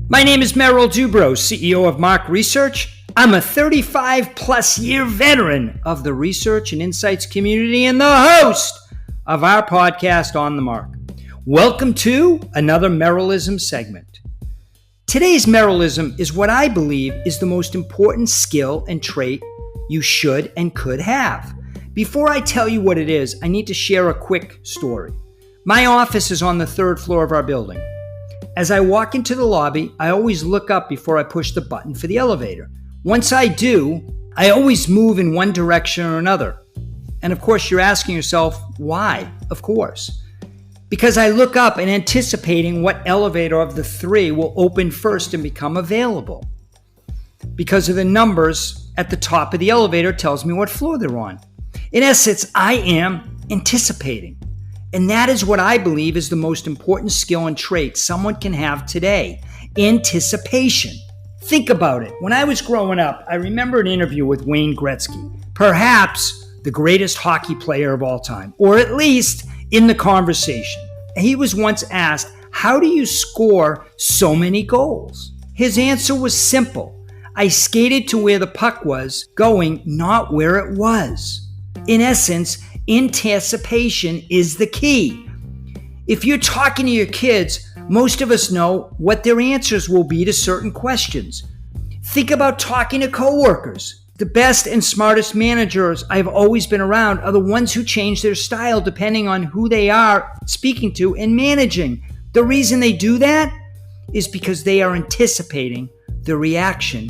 My name is Merrill, CEO of Mark Research. I'm a 35-plus year veteran of the research and insights community and the host of our podcast, On the Mark. Welcome to another Merrillism segment. Today's Merrillism is what I believe is the most important skill and trait you should and could have. Before I tell you what it is, I need to share a quick story. My office is on the third floor of our building. As I walk into the lobby, I always look up before I push the button for the elevator. Once I do, I always move in one direction or another. And of course, you're asking yourself, why? Of course. Because I look up and anticipating what elevator of the three will open first and become available. Because of the numbers at the top of the elevator tells me what floor they're on. In essence, I am anticipating. And that is what I believe is the most important skill and trait someone can have today. Anticipation. Think about it. When I was growing up, I remember an interview with Wayne Gretzky, perhaps the greatest hockey player of all time, or at least in the conversation. He was once asked, how do you score so many goals? His answer was simple. I skated to where the puck was going, not where it was. In essence, anticipation is the key. If you're talking to your kids, most of us know what their answers will be to certain questions. Think about talking to coworkers. The best and smartest managers I've always been around are the ones who change their style depending on who they are speaking to and managing. The reason they do that is because they are anticipating the reaction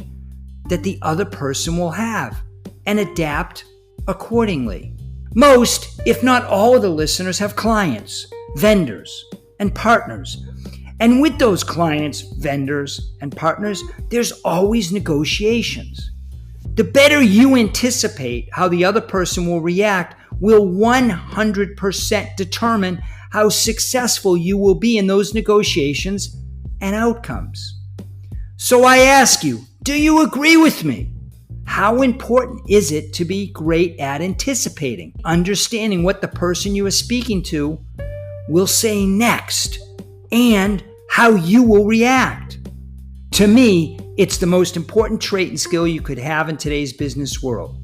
that the other person will have and adapt accordingly. Most, if not all of the listeners have clients, vendors, and partners. And with those clients, vendors, and partners, there's always negotiations. The better you anticipate how the other person will react will 100% determine how successful you will be in those negotiations and outcomes. So I ask you, do you agree with me? How important is it to be great at anticipating, understanding what the person you are speaking to will say next, and how you will react? To me, it's the most important trait and skill you could have in today's business world.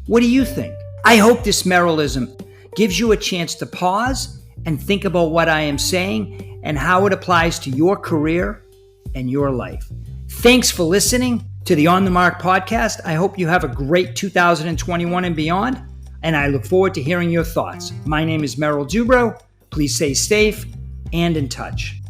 What do you think? I hope this Merrillism gives you a chance to pause and think about what I am saying and how it applies to your career and your life. Thanks for listening to the On the Mark podcast. I hope you have a great 2021 and beyond, and I look forward to hearing your thoughts. My name is Merrill. Please stay safe and in touch.